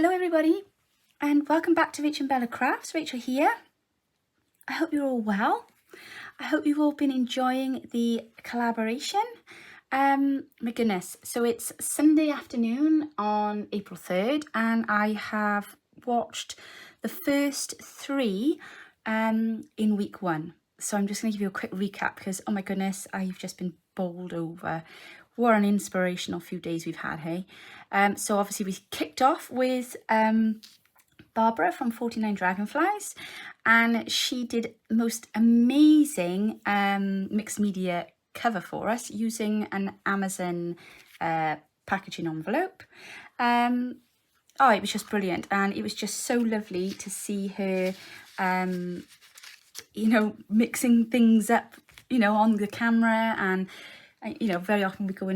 Hello everybody and welcome back to RachandBella Crafts. Rachel here. I hope you're all well. I hope you've all been enjoying the collaboration. My goodness, so it's Sunday afternoon on April 3rd and I have watched the first three in week one. So I'm just going to give you a quick recap because, oh my goodness, I've just been bowled over. What an inspirational few days we've had, hey? So obviously we kicked off with Barbara from 49 Dragonflies, and she did the most amazing mixed media cover for us using an Amazon packaging envelope. Oh, it was just brilliant, and it was just so lovely to see her, you know, mixing things up, you know, on the camera. And you know, very often we go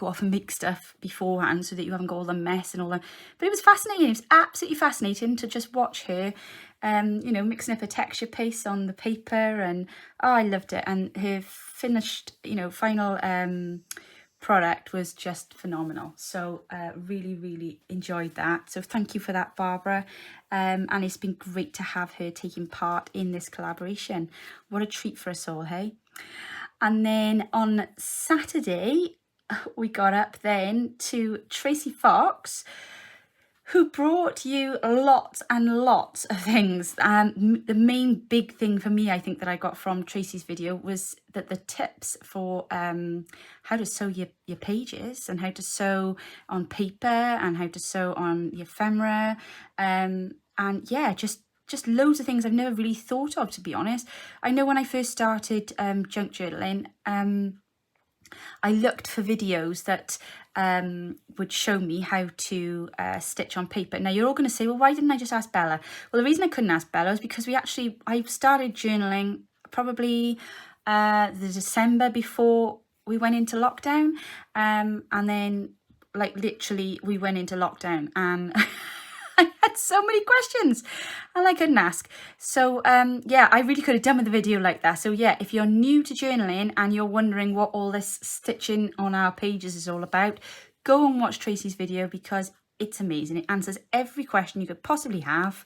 off and make stuff beforehand so that you haven't got all the mess and all that. But it was fascinating. It was absolutely fascinating to just watch her, you know, mixing up a texture paste on the paper, and oh, I loved it. And her finished, you know, final product was just phenomenal. So really enjoyed that. So thank you for that, Barbara. And it's been great to have her taking part in this collaboration. What a treat for us all, hey? And then on Saturday, we got up then to Tracie Fox, who brought you lots and lots of things. The main big thing for me, I think, that I got from Tracie's video was that the tips for how to sew your pages and how to sew on paper and how to sew on the ephemera. And yeah, just loads of things I've never really thought of, to be honest. I know when I first started junk journaling, I looked for videos that would show me how to stitch on paper. Now you're all going to say, well, why didn't I just ask Bella? Well, the reason I couldn't ask Bella is because I started journaling probably the December before we went into lockdown, and then like literally we went into lockdown and I had so many questions and I couldn't ask. So yeah, I really could have done with a video like that. So yeah, if you're new to journaling and you're wondering what all this stitching on our pages is all about, go and watch Tracie's video because it's amazing. It answers every question you could possibly have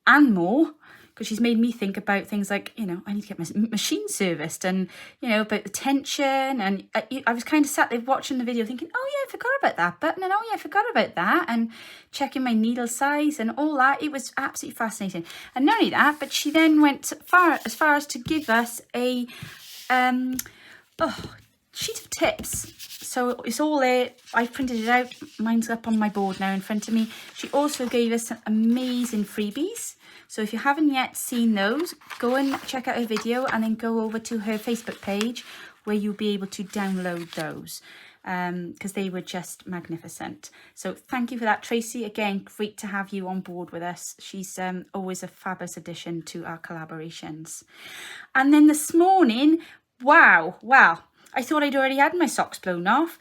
and more, because she's made me think about things like, you know, I need to get my machine serviced, and, you know, about the tension. And I was kind of sat there watching the video thinking, oh yeah, I forgot about that button, and oh yeah, I forgot about that, and checking my needle size and all that. It was absolutely fascinating. And not only that, but she then went as far as to give us a sheet of tips. So it's all there. I've printed it out. Mine's up on my board now in front of me. She also gave us some amazing freebies. So if you haven't yet seen those, go and check out her video and then go over to her Facebook page where you'll be able to download those, because they were just magnificent. So thank you for that, Tracie. Again, great to have you on board with us. She's always a fabulous addition to our collaborations. And then this morning, wow, I thought I'd already had my socks blown off.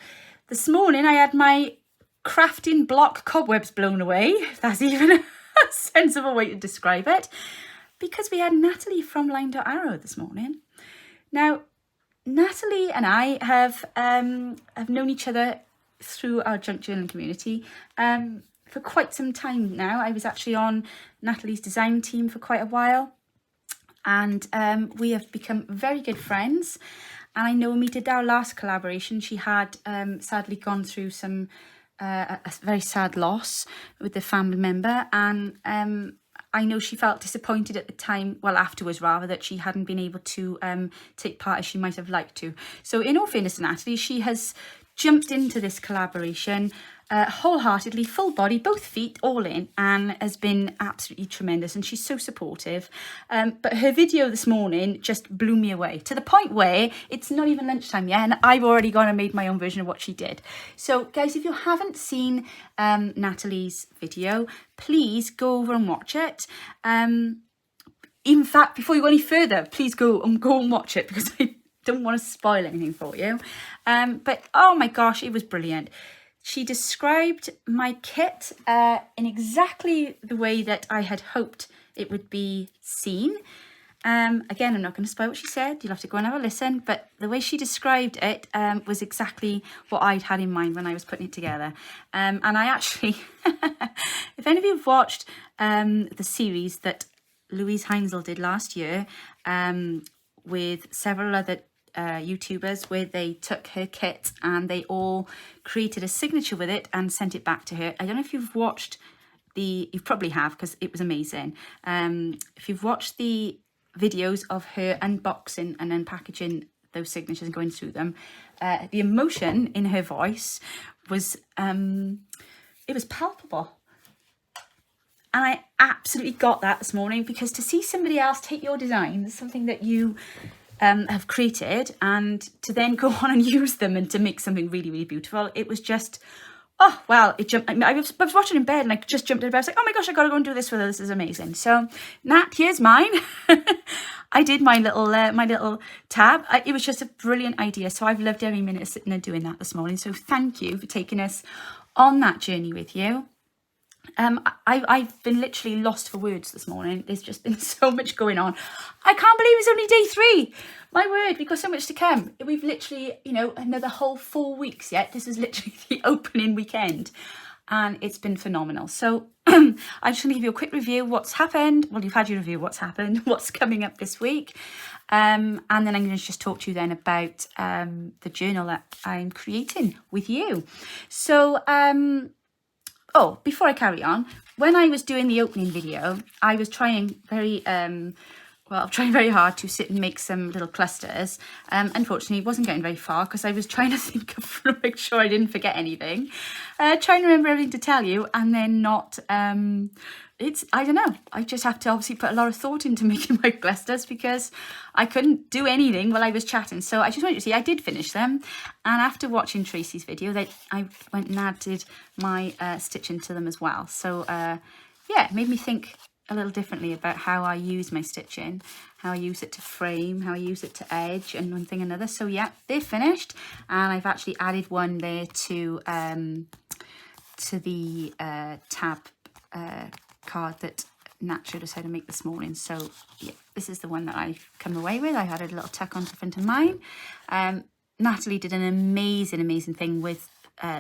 This morning I had my crafting block cobwebs blown away, if that's even a sensible way to describe it, because we had Nathalie from LineDotArrow this morning. Now, Nathalie and I have known each other through our junk journaling community for quite some time now. I was actually on Nathalie's design team for quite a while, and we have become very good friends. And I know when we did our last collaboration, she had sadly gone through some a very sad loss with a family member, and I know she felt disappointed at the time, well afterwards rather, that she hadn't been able to take part as she might have liked to. So in all fairness to Nathalie, she has jumped into this collaboration wholeheartedly, full body, both feet, all in, and has been absolutely tremendous, and she's so supportive. But her video this morning just blew me away, to the point where it's not even lunchtime yet and I've already gone and made my own version of what she did. So guys, if you haven't seen Nathalie's video, please go over and watch it. In fact, before you go any further, please go and watch it, because I don't want to spoil anything for you. But oh my gosh, it was brilliant. She described my kit in exactly the way that I had hoped it would be seen. Again, I'm not going to spoil what she said. You'll have to go and have a listen. But the way she described it was exactly what I'd had in mind when I was putting it together. And I actually, if any of you have watched the series that Louise Heinzel did last year with several other YouTubers, where they took her kit and they all created a signature with it and sent it back to her. I don't know if you've watched you probably have, because it was amazing. If you've watched the videos of her unboxing and unpackaging those signatures and going through them, the emotion in her voice was it was palpable. And I absolutely got that this morning, because to see somebody else take your designs, something that you have created, and to then go on and use them and to make something really, really beautiful, it was just, oh, well, it jumped. I was watching in bed and I just jumped out of bed. I was like, oh my gosh, I got to go and do this with her. This is amazing. So, Nat, here's mine. I did my little tab. It was just a brilliant idea. So I've loved every minute of sitting there doing that this morning. So thank you for taking us on that journey with you. I've been literally lost for words this morning. There's just been so much going on. I can't believe it's only day 3. My word, we've got so much to come. We've literally, another whole 4 weeks yet. This is literally the opening weekend, and it's been phenomenal. So I'm just going to give you a quick review what's happened. Well, you've had your review what's happened, what's coming up this week. And then I'm going to just talk to you then about the journal that I'm creating with you. So, oh, before I carry on, when I was doing the opening video, I was trying very hard to sit and make some little clusters. Unfortunately, it wasn't getting very far, because I was trying to think of, to make sure I didn't forget anything. Trying to remember everything to tell you, and then not, I don't know. I just have to obviously put a lot of thought into making my clusters, because I couldn't do anything while I was chatting. So I just wanted you to see, I did finish them. And after watching Tracie's video, I went and added my stitching to them as well. So yeah, it made me think a little differently about how I use my stitching, how I use it to frame, how I use it to edge, and one thing another. So yeah, they're finished, and I've actually added one there to the tab card that Nat showed us how to make this morning. So yeah, this is the one that I've come away with. I added a little tuck onto the front of mine. Nathalie did an amazing thing with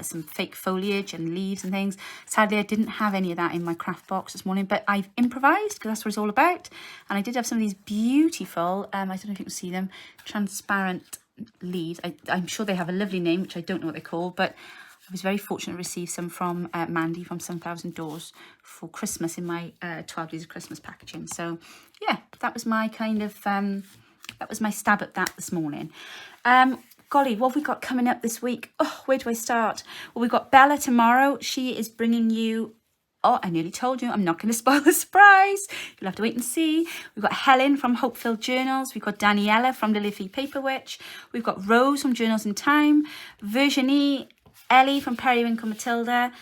some fake foliage and leaves and things. Sadly, I didn't have any of that in my craft box this morning, but I've improvised, because that's what it's all about. And I did have some of these beautiful, I don't know if you can see them, transparent leaves. I'm sure they have a lovely name, which I don't know what they're called, but I was very fortunate to receive some from Mandy from Sunflowers Indoors for Christmas in my 12 Days of Christmas packaging. So yeah, that was my kind of, that was my stab at that this morning. Golly, what have we got coming up this week? Oh, where do I start? Well, we've got Bella tomorrow. She is bringing you... Oh, I nearly told you. I'm not going to spoil the surprise. You'll have to wait and see. We've got Helen from Hopeful Journals. We've got Daniela from Lillifee Paperwitch. We've got Rose from Journals in Time. Virginie, Ellie from Periwinkle Matilda.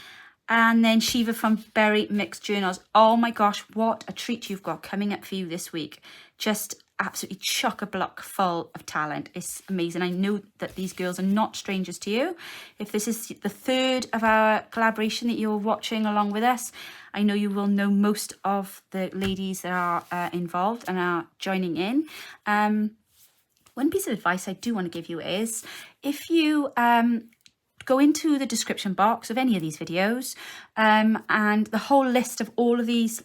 And then Shiva from Berry Mixed Journals. Oh my gosh, what a treat you've got coming up for you this week. Just absolutely chock-a-block full of talent. It's amazing. I know that these girls are not strangers to you. If this is the 3rd of our collaboration that you're watching along with us, I know you will know most of the ladies that are involved and are joining in. One piece of advice I do want to give you is, if you go into the description box of any of these videos, and the whole list of all of these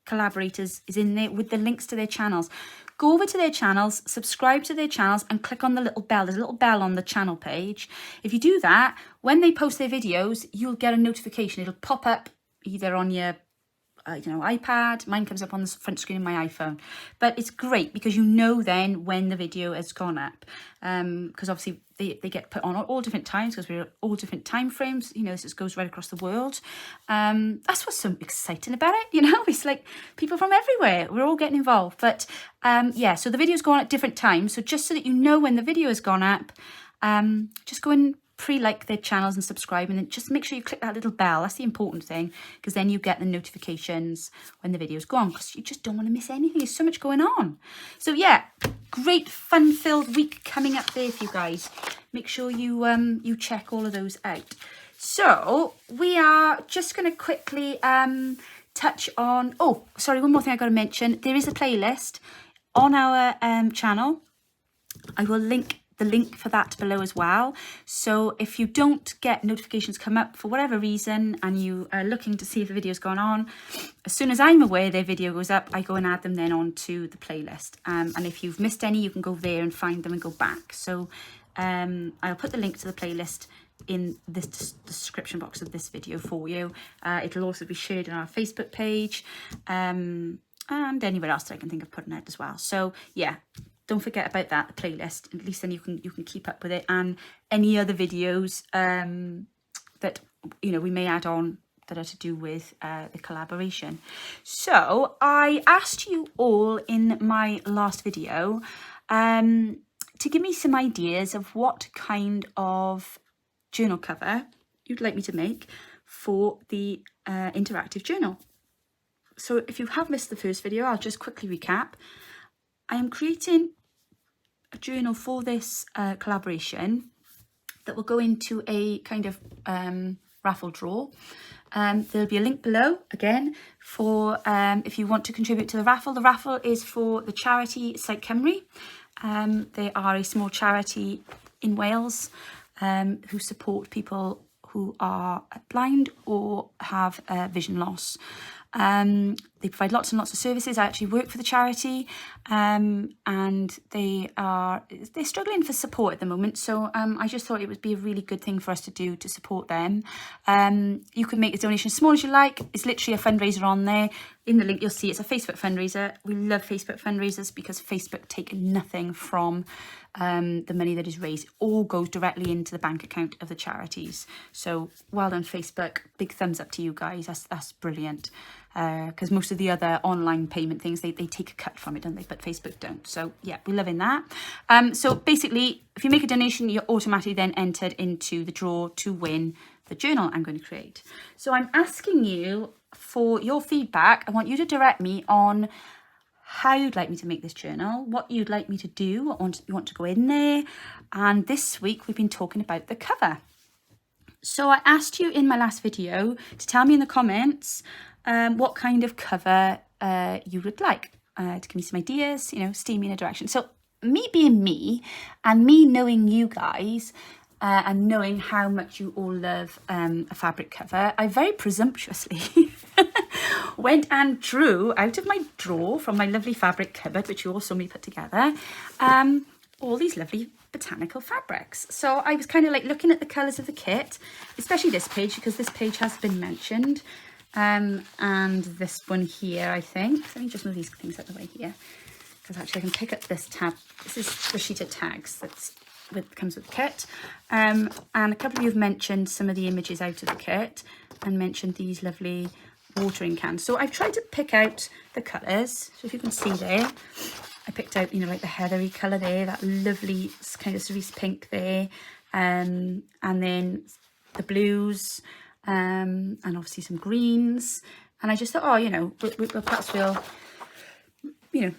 collaborators is in there with the links to their channels. Go over to their channels, subscribe to their channels, and click on the little bell. There's a little bell on the channel page. If you do that, when they post their videos, you'll get a notification. It'll pop up either on your iPad. Mine comes up on the front screen of my iPhone. But it's great, because you know then when the video has gone up. Because obviously they get put on at all different times, because we're at all different time frames. This goes right across the world. That's what's so exciting about it. It's like people from everywhere. We're all getting involved. But yeah, so the videos go on at different times. So just so that you know when the video has gone up, just go and pre-like their channels and subscribe, and then just make sure you click that little bell. That's the important thing, because then you get the notifications when the videos go on, because you just don't want to miss anything. There's so much going on. So yeah, great fun-filled week coming up there for you guys. Make sure you check all of those out. So we are just going to quickly touch on, oh, sorry, one more thing I got to mention. There is a playlist on our channel. I will link the link for that below as well. So if you don't get notifications come up for whatever reason and you are looking to see if the video's gone on, as soon as I'm aware their video goes up, I go and add them then onto the playlist. And if you've missed any, you can go there and find them and go back. So I'll put the link to the playlist in this description box of this video for you. It'll also be shared on our Facebook page and anywhere else that I can think of putting out as well. So yeah, don't forget about that, the playlist. At least then you can keep up with it, and any other videos that we may add on that are to do with the collaboration. So I asked you all in my last video to give me some ideas of what kind of journal cover you'd like me to make for the interactive journal. So if you have missed the first video, I'll just quickly recap. I am creating a journal for this collaboration that will go into a kind of raffle draw. There'll be a link below again for if you want to contribute to the raffle. The raffle is for the charity Sight Cymru. They are a small charity in Wales who support people who are blind or have vision loss. They provide lots and lots of services. I actually work for the charity, and they're struggling for support at the moment. So I just thought it would be a really good thing for us to do to support them. You can make a donation as small as you like. It's literally a fundraiser on there. In the link you'll see it's a Facebook fundraiser. We love Facebook fundraisers because Facebook take nothing from the money that is raised. It all goes directly into the bank account of the charities. So well done, Facebook. Big thumbs up to you guys. That's brilliant. Because most of the other online payment things, they take a cut from it, don't they? But Facebook don't. So yeah, we're loving that. So basically, if you make a donation, you're automatically then entered into the draw to win the journal I'm going to create. So I'm asking you for your feedback. I want you to direct me on how you'd like me to make this journal, what you'd like me to do, what you want to go in there. And this week we've been talking about the cover. So I asked you in my last video to tell me in the comments what kind of cover you would like, to give me some ideas, steer me in a direction. So me being me and me knowing you guys and knowing how much you all love a fabric cover, I very presumptuously went and drew out of my drawer from my lovely fabric cupboard, which you all saw me put together, all these lovely botanical fabrics. So I was kind of like looking at the colours of the kit, especially this page, because this page has been mentioned. And this one here, I think. Let me just move these things out of the way here, because actually I can pick up this tab. This is the sheet of tags comes with the kit. And a couple of you have mentioned some of the images out of the kit and mentioned these lovely watering cans. So I've tried to pick out the colours. So if you can see there, I picked out, like the heathery colour there, that lovely kind of cerise pink there, and then the blues, and obviously some greens. And I just thought, perhaps we'll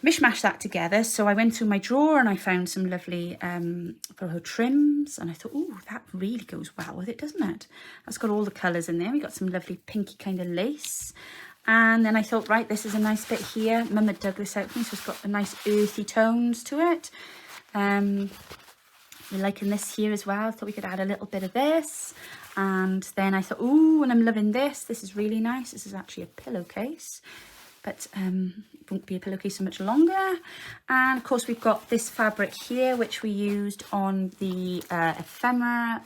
mishmash that together. So I went through my drawer and I found some lovely boho trims, and I thought, oh, that really goes well with it, doesn't it? That's got all the colours in there. We got some lovely pinky kind of lace. And then I thought, right, this is a nice bit here. Mum had dug this out for me, so it's got a nice earthy tones to it. We're liking this here as well. I thought we could add a little bit of this. And then I thought, ooh, and I'm loving this. This is really nice. This is actually a pillowcase, but it won't be a pillowcase so much longer. And of course, we've got this fabric here, which we used on the ephemera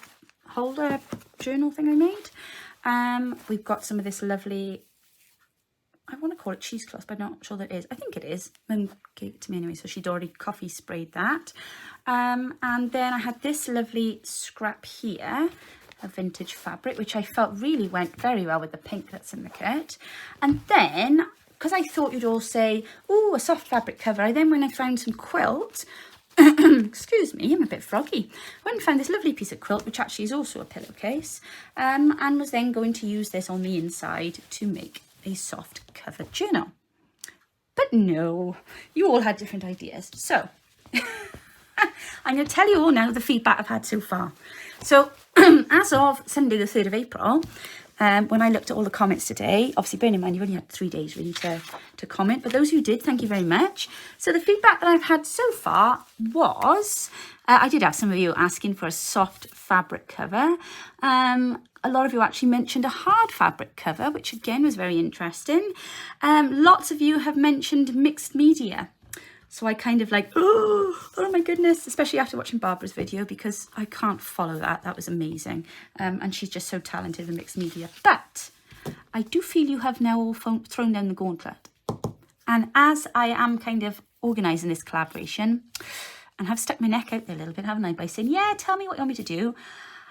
holder journal thing I made. We've got some of this lovely, I want to call it cheesecloth, but I'm not sure that it is. I think it is. Mum gave it to me anyway, so she'd already coffee sprayed that. And then I had this lovely scrap here of vintage fabric, which I felt really went very well with the pink that's in the kit. And then, because I thought you'd all say, oh, a soft fabric cover, when I found some quilt, excuse me, I'm a bit froggy. I went and found this lovely piece of quilt, which actually is also a pillowcase, and was then going to use this on the inside to make a soft covered journal. But no, you all had different ideas. So I'm going to tell you all now the feedback I've had so far. So as of Sunday the 3rd of April, when I looked at all the comments today. Obviously, bearing in mind, you only had 3 days really to comment, but those who did, thank you very much. So the feedback that I've had so far was, I did have some of you asking for a soft fabric cover. A lot of you actually mentioned a hard fabric cover, which again was very interesting. Lots of you have mentioned mixed media. So I kind of like, oh my goodness, especially after watching Barbara's video, because I can't follow that. That was amazing. And she's just so talented in mixed media. But I do feel you have now all thrown down the gauntlet. And as I am kind of organising this collaboration, and have stuck my neck out there a little bit, haven't I, by saying, yeah, tell me what you want me to do,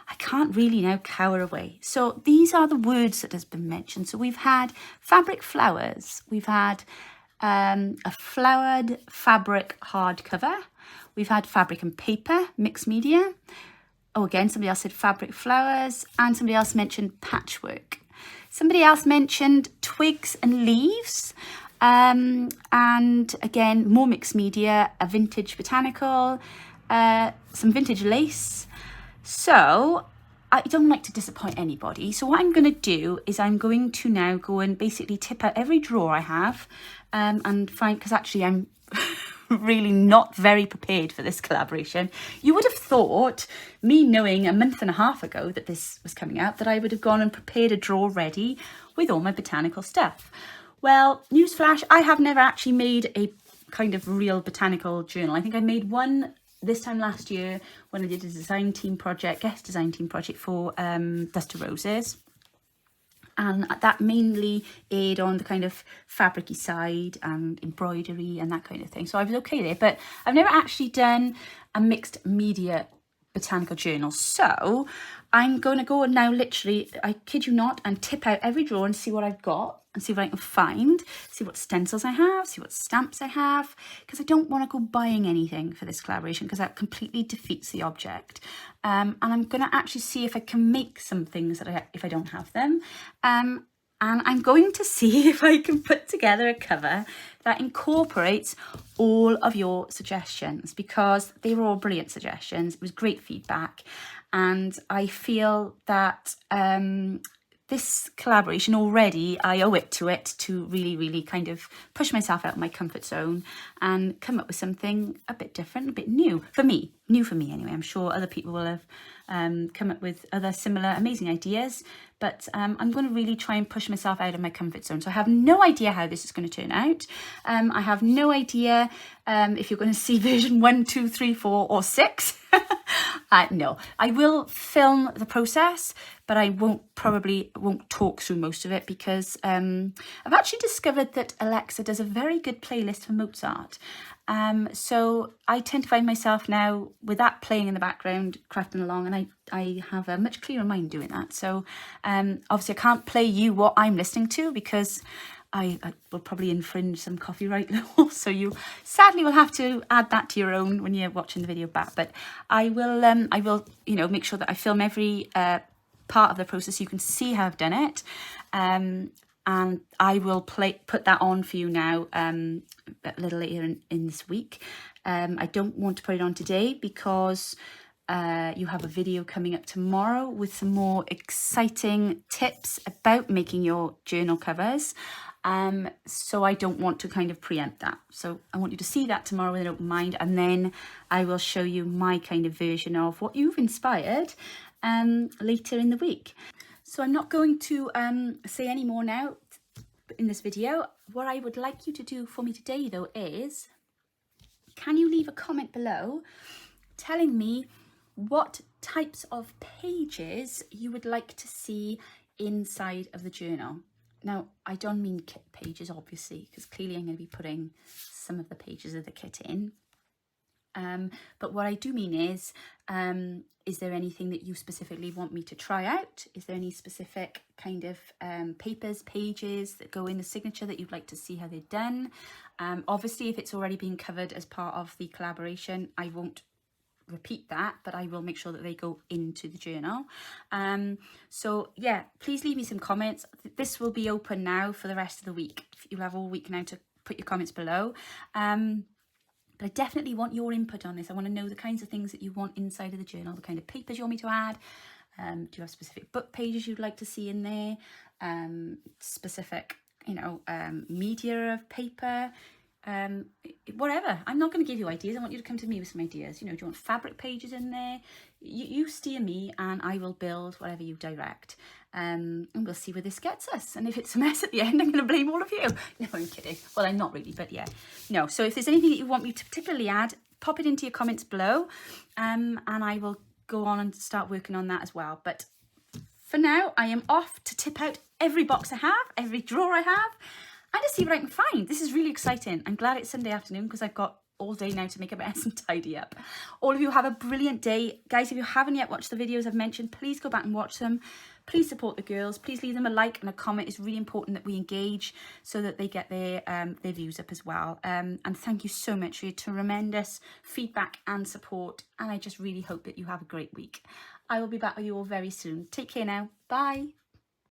I can't really now cower away. So these are the words that has been mentioned. So we've had fabric flowers. We've had a flowered fabric hardcover. We've had fabric and paper, mixed media. Oh, again, somebody else said fabric flowers, and somebody else mentioned patchwork. Somebody else mentioned twigs and leaves. And again, more mixed media, a vintage botanical, some vintage lace. So I don't like to disappoint anybody. So what I'm going to do is I'm going to now go and basically tip out every drawer I have and find, because actually I'm really not very prepared for this collaboration. You would have thought, me knowing a month and a half ago that this was coming out, that I would have gone and prepared a drawer ready with all my botanical stuff. Well, newsflash, I have never actually made a kind of real botanical journal. I think I made one this time last year when I did a guest design team project for Dust to Roses. And that mainly aired on the kind of fabricy side and embroidery and that kind of thing. So I was okay there, but I've never actually done a mixed media botanical journal. So I'm going to go now, literally, I kid you not, and tip out every drawer and see what I've got and see what I can find, see what stencils I have, see what stamps I have, because I don't want to go buying anything for this collaboration because that completely defeats the object. And I'm going to actually see if I can make some things that if I don't have them. And I'm going to see if I can put together a cover that incorporates all of your suggestions, because they were all brilliant suggestions. It was great feedback. And I feel that this collaboration already, I owe it to really, really kind of push myself out of my comfort zone and come up with something a bit different, a bit new for me anyway. I'm sure other people will have come up with other similar amazing ideas, but I'm going to really try and push myself out of my comfort zone. So I have no idea how this is going to turn out. I have no idea if you're going to see version 1, 2, 3, 4 or 6. No, I will film the process, but I probably won't talk through most of it, because I've actually discovered that Alexa does a very good playlist for Mozart. So I tend to find myself now with that playing in the background, crafting along, and I have a much clearer mind doing that. So obviously I can't play you what I'm listening to, because I will probably infringe some copyright law. So you sadly will have to add that to your own when you're watching the video back. But I will make sure that I film every part of the process so you can see how I've done it. And I will put that on for you now a little later in this week. I don't want to put it on today because you have a video coming up tomorrow with some more exciting tips about making your journal covers. So I don't want to kind of preempt that. So I want you to see that tomorrow with an open mind, and then I will show you my kind of version of what you've inspired later in the week. So I'm not going to say any more now in this video. What I would like you to do for me today though is, can you leave a comment below telling me what types of pages you would like to see inside of the journal? Now, I don't mean kit pages, obviously, because clearly I'm going to be putting some of the pages of the kit in. But what I do mean is there anything that you specifically want me to try out? Is there any specific kind of pages that go in the signature that you'd like to see how they're done? Obviously, if it's already been covered as part of the collaboration, I won't repeat that, but I will make sure that they go into the journal. So yeah, please leave me some comments. This will be open now for the rest of the week. You'll have all week now to put your comments below. But I definitely want your input on this. I want to know the kinds of things that you want inside of the journal, the kind of papers you want me to add, Do you have specific book pages you'd like to see in there? Specific, you know, media of paper? Whatever. I'm not going to give you ideas. I want you to come to me with some ideas. You know, do you want fabric pages in there? You steer me and I will build whatever you direct. And we'll see where this gets us. And if it's a mess at the end, I'm going to blame all of you. No, I'm kidding. Well, I'm not really, but yeah. No, so if there's anything that you want me to particularly add, pop it into your comments below. And I will go on and start working on that as well. But for now, I am off to tip out every box I have, every drawer I have, and to see what I can find. This is really exciting. I'm glad it's Sunday afternoon because I've got all day now to make a mess and tidy up. All of you have a brilliant day. Guys, if you haven't yet watched the videos I've mentioned, please go back and watch them. Please support the girls. Please leave them a like and a comment. It's really important that we engage so that they get their views up as well. And thank you so much for your tremendous feedback and support. And I just really hope that you have a great week. I will be back with you all very soon. Take care now. Bye.